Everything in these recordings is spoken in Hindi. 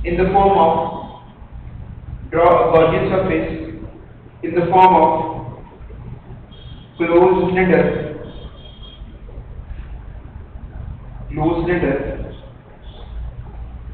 in the form of draw a Gaussian surface in the form of closed cylinder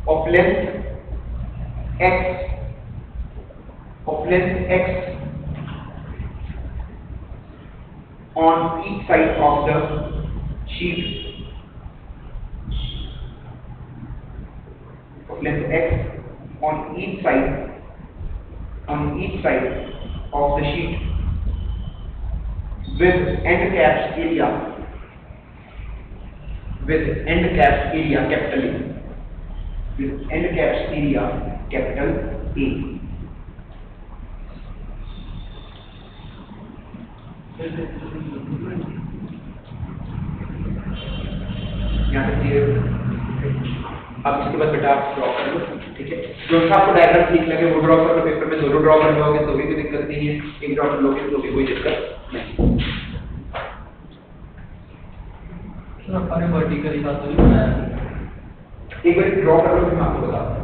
of length x on each side of the sheet, of length x on each side of the sheet, with end caps area capital A. यहाँ तक क्लियर? अब इसके बाद बेटा आप ड्रॉ कर लो, ठीक है? जो सा आपको डायग्राम ठीक लगे वो ड्रॉ कर लो, पेपर में दोनों ड्रॉ कर लोगे तो भी कोई दिक्कत नहीं है, एक ड्रॉ कर लोगे तो भी कोई दिक्कत नहीं। सर हमारे वर्टिकल का तो नहीं बनाया, एक बार ड्रॉ कर लो फिर मैं आपको बताता हूँ।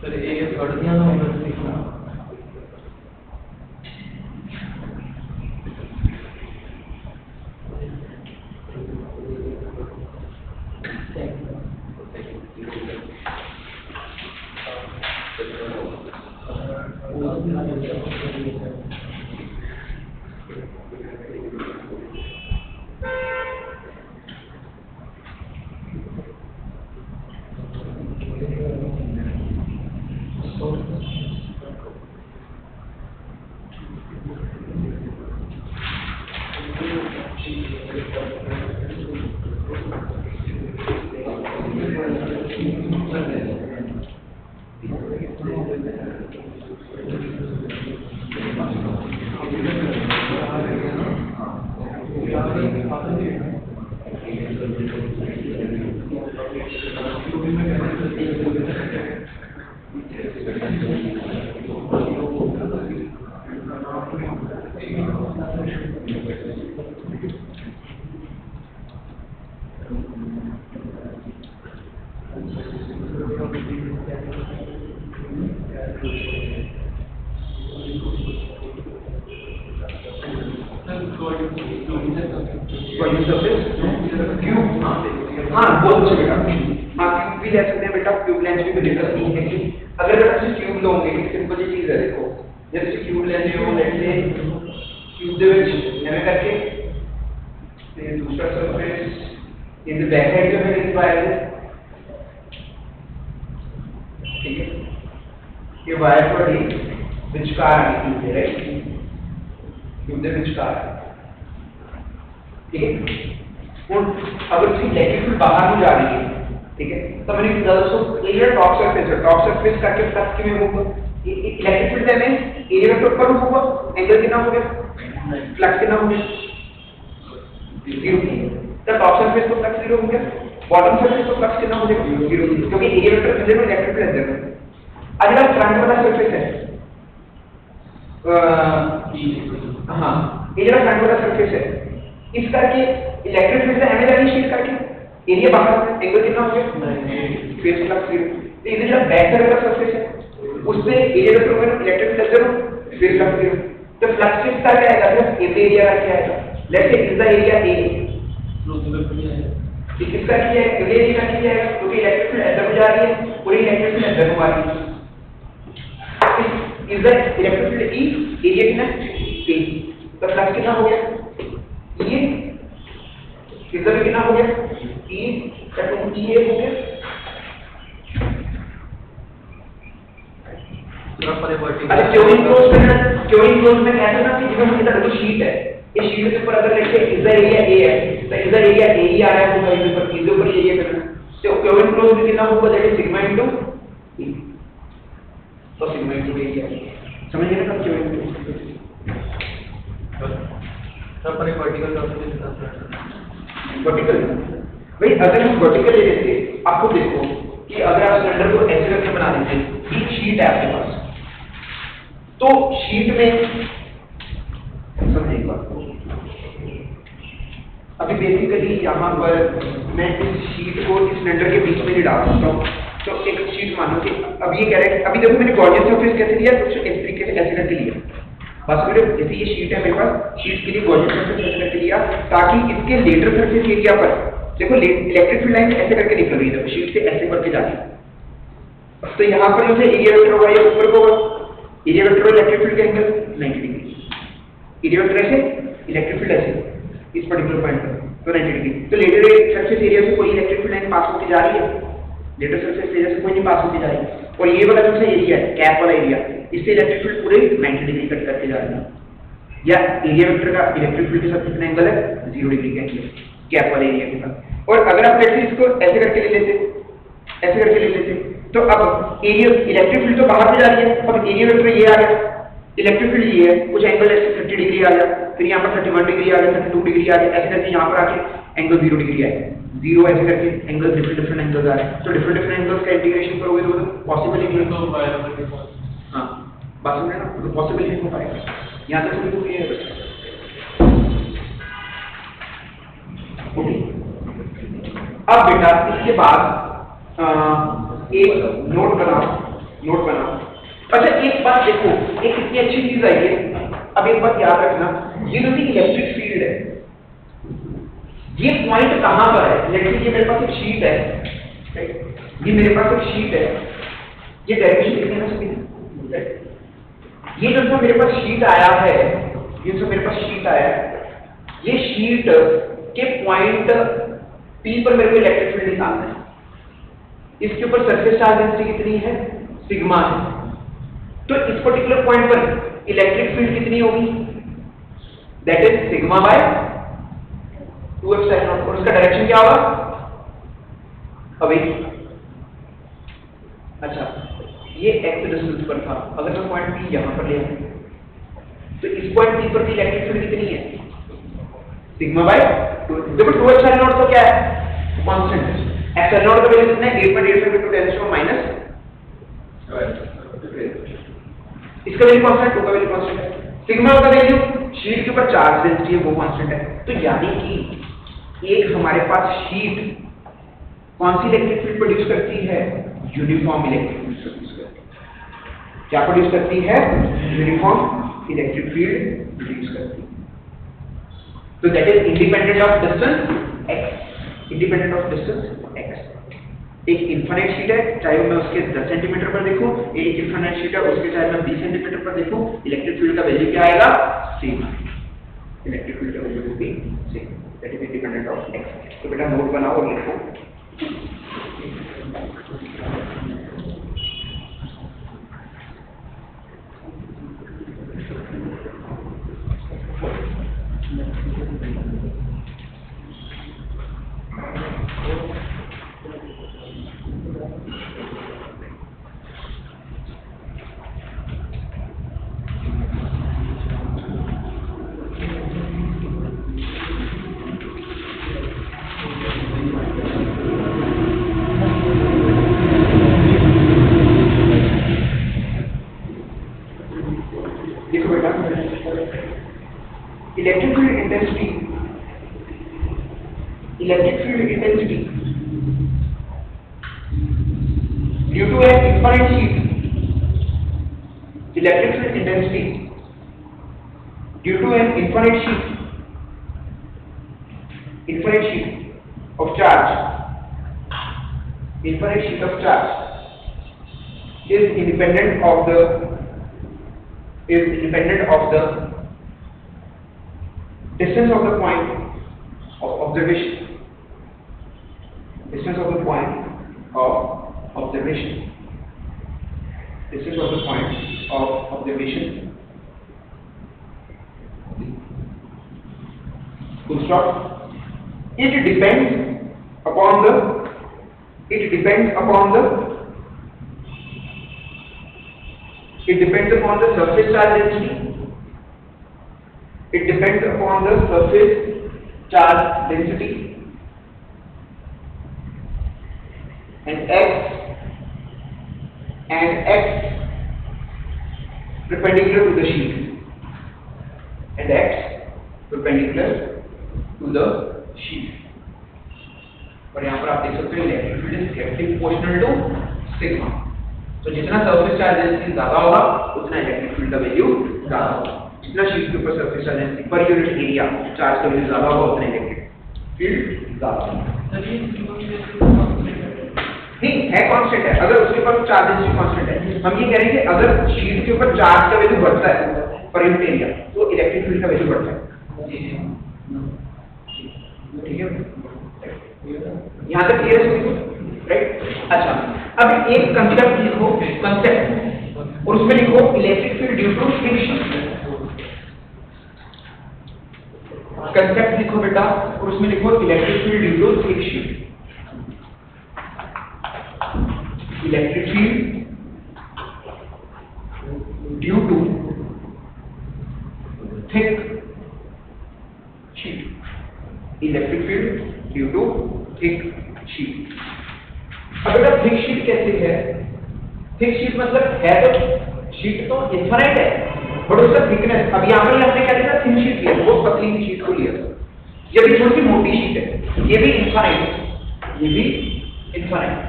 सर ये छोड़ दिया ना उधर सीखना। वॉल्यूम सरफेस क्यूब, हाँ बहुत अच्छे बेटा, हाँ क्यूब भी ले सकते हैं बेटा, क्यूब लेंस भी मिलेगा। नहीं है कि अगर बेटा से क्यूब लोगे, एक सिंपल सी चीज है, देखो जैसे क्यूब लेंस हो, लेट से क्यूब दे विच एਵੇਂ करके ਤੇ दूसरा surface in the back side जो है वायर है, ठीक है, ये वायर थोड़ी विचकार आ गई है, राइट, क्यूब दे विचकार, ठीक है। और अगर इसकी इलेक्ट्रिक बाहर को जा रही है, ठीक है, तो मैंने दोस्तों ये टॉप सरफेस है, टॉप सरफेस करके फ्लक्स की में होगा, इलेक्ट्रिक फील्ड में एरिया वेक्टर ऊपर होगा, एंगल कितना हो गया, फ्लक्स कितना हो गया, 0। तो टॉप सरफेस तो फ्लक्स 0 हो गया, बॉटम सरफेस तो फ्लक्स कितना हो जाएगा, 0, क्योंकि एरिया वेक्टर अंदर में इलेक्ट्रिक फील्ड अंदर में। अगला फ्रंट वाला सरफेस है, हाँ ये जो फ्रंट वाला सरफेस है, इस करके इलेक्ट्रिक फील्ड से एमए जानी शीट करके एरिया बाहर, एंगल कितना हो गया, फेस फ्लक्स 0। तो ये जो बैक साइड वाला सरफेस है, उससे एरिया वेक्टर होगा इलेक्ट्रिक फील्ड 0, फेस फ्लक्स 0। तो फ्लक्स किसका क्या आएगा, ए एरिया का क्या आएगा, let's say is the area A, ये किसका क्या है, एरिया का क्या आएगा, क्योंकि इलेक्ट्रिक फील्ड अंदर को जा रही है, पूरी इलेक्ट्रिक फील्ड अंदर को आ रही है, is the electric field E, area कितना ए, तो फ्लक्स कितना हो गया, ये इधर कितना हो गया, ई तो ई ए हो गया। अच्छा क्यों इनक्लोज में कहते हैं ना कि जिसमें इधर तो शीट है, ये शीट के ऊपर अगर लेके इधर एरिया ए है, तो इधर एरिया ए ही आ रहा है, होगा इधर पर इसके ऊपर एरिया करना, तो क्यों इनक्लोज में कितना होगा, दैट इज सिग्मा इनटू ई, तो सिग्मा इनटू एरिया, समझ गए ना क्यों इनक्लोज। वर्टिकल भाई, अगर हम वर्टिकल ले लेते, आपको देखो कि अगर आप सिलेंडर को ऐसे करके बना देते, एक शीट है आपके पास, तो शीट में समझिए बात, अभी बेसिकली यहाँ पर मैं इस शीट को इस सिलेंडर के बीच में नहीं डाल सकता हूँ, तो एक शीट मानो कि अब ये कह रहे हैं, अभी देखो मैंने गॉर्जियस सरफेस कैसे लिया, तो इस तरीके से ऐसे करके लिया, बस मेरे जैसे ये शीट है मेरे पास, शीट के लिए गॉर्जियस सरफेस ऐसे करके लिया, ताकि इसके लेटर सरफेस एरिया पर देखो इलेक्ट्रिक फील्ड लाइन ऐसे करके निकल रही है, देखो शीट से ऐसे करके जाती है, तो यहाँ पर जो है एरिया वेक्टर होगा, ये ऊपर को होगा, एरिया वेक्टर और इलेक्ट्रिक फील्ड का एंगल 90 डिग्री, एरिया वेक्टर ऐसे, इलेक्ट्रिक फील्ड ऐसे, इस पर्टिकुलर पॉइंट पर तो 90 डिग्री। तो लेटर सरफेस एरिया से कोई इलेक्ट्रिक फील्ड लाइन पास होकर जा रही है, लेटर सरफेस एरिया से कोई नहीं पास होकर जा रही है, और ये वाला जो एरिया है, कैप वाला एरिया, इससे इलेक्ट्रिक फील्ड पूरे 90 डिग्री कट करके जा रही है, या एरिया वेक्टर का इलेक्ट्रिक फील्ड के साथ कितना एंगल है, 0 डिग्री का एंगल कैप वाले एरिया के साथ। और अगर आप लेट्स से इसको ऐसे करके ले लेते, ऐसे करके ले लेते, तो अब एरिया इलेक्ट्रिक फील्ड तो बाहर से जा रही है, अब एरिया वेक्टर ये आ गया, इलेक्ट्रिक फील्ड ये है, कुछ एंगल ऐसे 30 डिग्री आ गया, फिर यहाँ पर 31 डिग्री आ गया, 32 डिग्री आ गया, ऐसे करके यहाँ पर आके एंगल 0 डिग्री आएगा, 0 ऐसे करके एंगल डिफरेंट एंगल्स आ रहे हैं, तो डिफरेंट एंगल्स का इंटीग्रेशन करोगे तो पॉसिबल ही नहीं है, हाँ बात समझे ना, तो पॉसिबल ही नहीं हो पाएगा। यहाँ तक तो क्लियर है। अब बेटा इसके बाद एक नोट बनाओ। अच्छा एक बात देखो, एक इतनी अच्छी चीज आई है, अब एक बात याद रखना, ये जो इलेक्ट्रिक फील्ड है, ये पॉइंट कहां पर है, इलेक्ट्रिक, ये मेरे पास एक शीट है, ये मेरे पास एक शीट है, ये डायरेक्शन कितने ना सभी, ये जो मेरे पास शीट आया है, ये जो मेरे पास शीट आया है, ये शीट के पॉइंट P पर मेरे को इलेक्ट्रिक फील्ड निकालना है, इसके ऊपर सरफेस चार्ज डेंसिटी कितनी है, सिग्मा है, तो इस पर्टिकुलर पॉइंट पर इलेक्ट्रिक फील्ड कितनी होगी, that is sigma bye 2f/0, और उसका डायरेक्शन क्या होगा, अभी अच्छा ये x डिस्टेंस पर था, अगर मैं पॉइंट P यहां पर ले आऊं, तो इस पॉइंट P पर इलेक्ट्रिक फील्ड कितनी है, सिग्मा बाय 2, देखो 2f/0 तो क्या है, कांस्टेंट, f/0 का वैल्यू कितना है, 8.85 × 10⁻², इसका वैल्यू कांस्टेंट, 2 का वैल्यू कांस्टेंट है, सिग्मा का वैल्यू शीट के ऊपर चार्ज डेंसिटी है वो कांस्टेंट है, तो यानी कि एक हमारे पास शीट कौन सी इलेक्ट्रिक फील्ड प्रोड्यूस करती है, यूनिफॉर्म इलेक्ट्रिक फील्ड प्रोड्यूस करती है, क्या प्रोड्यूस करती है, यूनिफॉर्म इलेक्ट्रिक फील्ड प्रोड्यूस करती है। तो that is independent of distance x, independent of distance x। एक इनफाइनाइट शीट है, चाहे मैं उसके 10 सेंटीमीटर पर देखूं, एक इनफाइनाइट शीट है उसके चाहे मैं 20 सेंटीमीटर पर देखूं, इलेक्ट्रिक फील्ड का वैल्यू क्या आएगा? सेम। इलेक्ट्रिक फील्ड का value will be same, that is independent of x। तो बेटा नोट बनाओ और लिखो। Electric field intensity due to an infinite sheet. Electric field intensity due to an infinite sheet of charge. Infinite sheet of charge is independent of the distance of the point of observation. Distance of the point of observation. Distance of the point of observation. Full stop. It depends upon the surface charge density. It depends upon the surface charge density. And x perpendicular to the sheet, and x perpendicular to the sheet. और यहाँ पर आप देख सकते हो electric field is directly proportional to sigma. तो जितना सरफेस चार्ज डेंसिटी ज्यादा होगा उतना इलेक्ट्रिक फील्ड का वैल्यू ज्यादा होगा। जितना शीट के ऊपर surface charge density per unit area charge का वैल्यू ज्यादा होगा उतना इलेक्ट्रिक फील्ड ज्यादा होगा। नहीं है कांस्टेंट है, अगर उसके ऊपर चार्ज डेंसिटी कांस्टेंट है। हम ये कह रहे हैं कि अगर शीट के ऊपर चार्ज का वैल्यू बढ़ता है पर यूनिट एरिया तो इलेक्ट्रिक फील्ड का वैल्यू बढ़ता है। ठीक है, यहाँ तक क्लियर है राइट? अच्छा, अब एक कंसेप्ट लिखो, कंसेप्ट, और उसमें लिखो electric field due to friction. Concept लिखो बेटा और उसमें लिखो electric field due to friction. Electric field due to thick sheet. Electric field due to thick sheet. अब बेटा thick sheet कैसे है? Thick sheet मतलब है तो sheet तो infinite है, बट उसका thickness, अब यहाँ पर हमने क्या लिया? thin sheet लिया, बहुत पतली sheet को लिया। ये भी थोड़ी सी मोटी sheet है, ये भी infinite, ये भी infinite।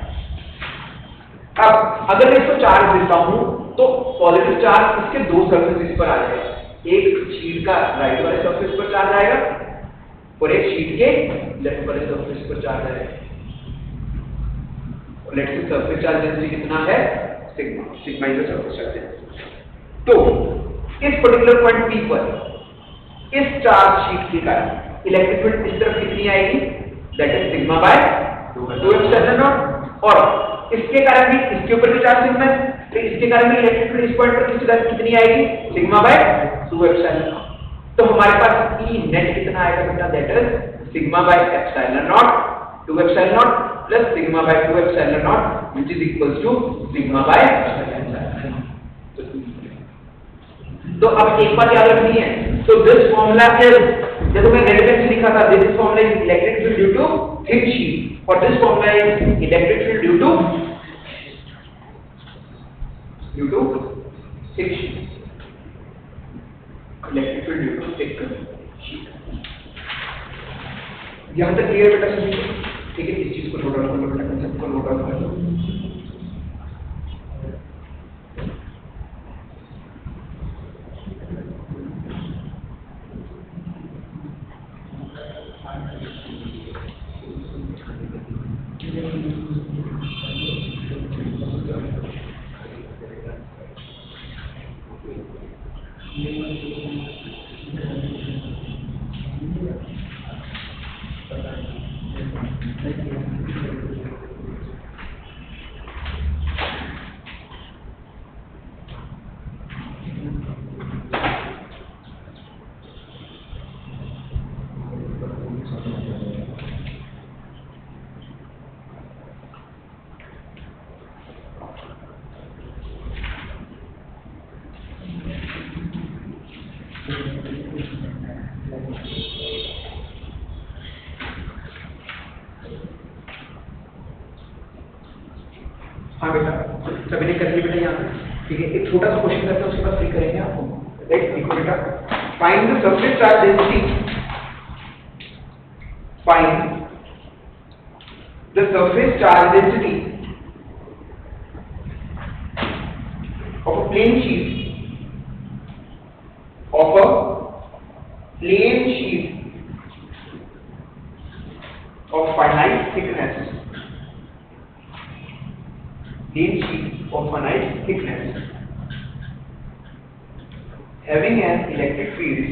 अब अगर मैं इसको चार्ज देता हूं तो पॉजिटिव चार्ज इसके दो सरफेसेस पर आ जाएगा। एक शीट का राइट वाले सरफेस पर चार्ज आएगा और एक शीट के लेफ्ट वाले सरफेस पर चार्ज आएगा। और let's say surface charge density कितना है? Sigma. Sigma is the surface charge density. तो इस पर्टिकुलर पॉइंट P पर इस चार्ज शीट के कारण इलेक्ट्रिक फील्ड इस तरफ कितनी आएगी? दैट इज सिग्मा बाय 2 और इसके कारण भी इसके ऊपर भी चार्ज सिग्मा है, तो इसके कारण भी इलेक्ट्रिक फील्ड इस पॉइंट पर कितनी आएगी? Sigma by 2 epsilon. तो हमारे पास E नेट कितना आएगा बेटा? That is sigma by epsilon not 2 epsilon not plus sigma by 2 epsilon not which is equals to sigma by epsilon. तो अब एक बात याद रखनी है, तो दिस फार्मूला इज, जब मैं रेलेवेंस लिखा था, this formula is electric field due to thick sheet और this formula is electric field due to thick sheet. Electric field due to thick sheet. यहां तक क्लियर बेटा सभी? ठीक है, इस चीज को नोट डाउन कर लो बेटा, कंसेप्ट को नोट डाउन कर लो। हाँ बेटा, सभी ने कर लिया बेटा यहाँ, ठीक है। एक छोटा सा क्वेश्चन करते हैं, उसके बाद फ्री करेंगे आपको, राइट। देखो बेटा, find the surface charge density, find the surface charge density of a plane sheet of finite thickness, having an electric field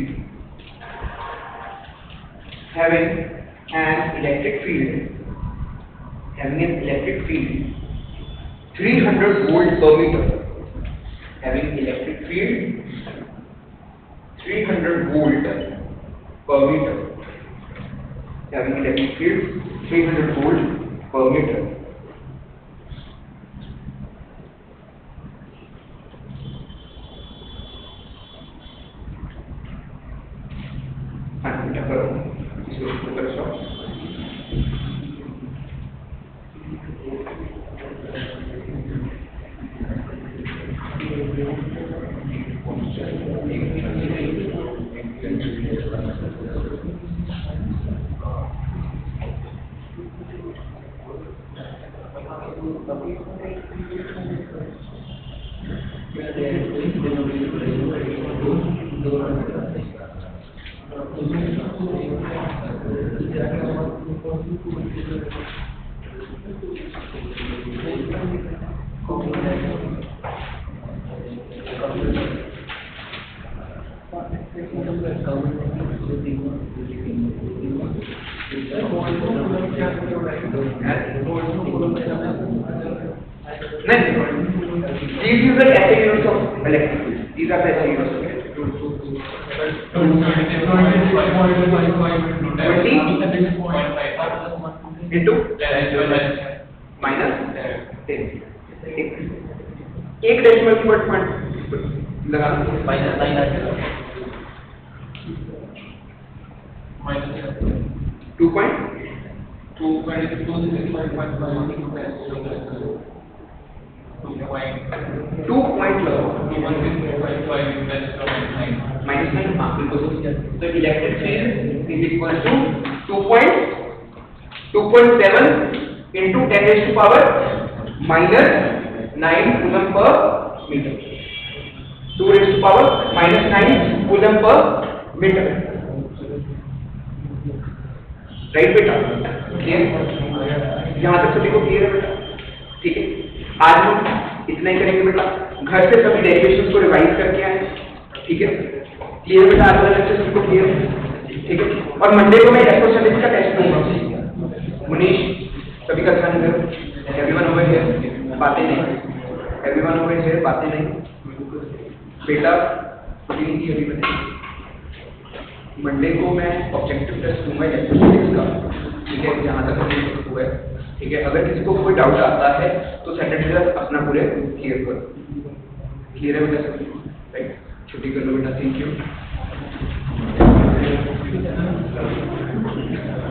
300 volt per meter. Having electric field 300 volt per meter. Having electric field 300 volt per meter. हाँ बेटा करो, इसको करो solve. These are the SI units of electric field. These are the SI units of electric field. 20 into minus 10. एक डेसिमल की पॉइंट लगाना माइनस 2 पॉइंट माइनस 9 हाँ बिल्कुल। तो electric field is equal to 2.7 into 10 raised to power minus 9 coulomb per meter. 2 raised to power minus 9 coulomb per meter. Right बेटा, क्लियर? यहाँ तक सभी को क्लियर है बेटा? ठीक है, आज हम इतना ही करेंगे बेटा। घर से सभी डेरिवेशंस को रिवाइज करके आए, ठीक है? क्लियर बेटा? आज वाला लेक्चर सबको क्लियर है, ठीक है? और मंडे को मैं इलेक्ट्रोस्टैटिक्स का टेस्ट दूंगा। मुनीश सभी का ध्यान रखो। एवरीवन ओवर हियर, बातें नहीं। एवरीवन ओवर हियर, बातें नहीं। बेटा तीन की अभी बताइए। मंडे को मैं ऑब्जेक्टिव टेस्ट दूंगा इलेक्ट्रोस्टैटिक्स का, ठीक है? जहाँ तक मुझे हुआ है, ठीक है? अगर किसी को कोई डाउट आता है तो सैटरडे तक अपना पूरे क्लियर करो। क्लियर है बेटा सभी? राइट, छुट्टी कर लो बेटा, थैंक यू।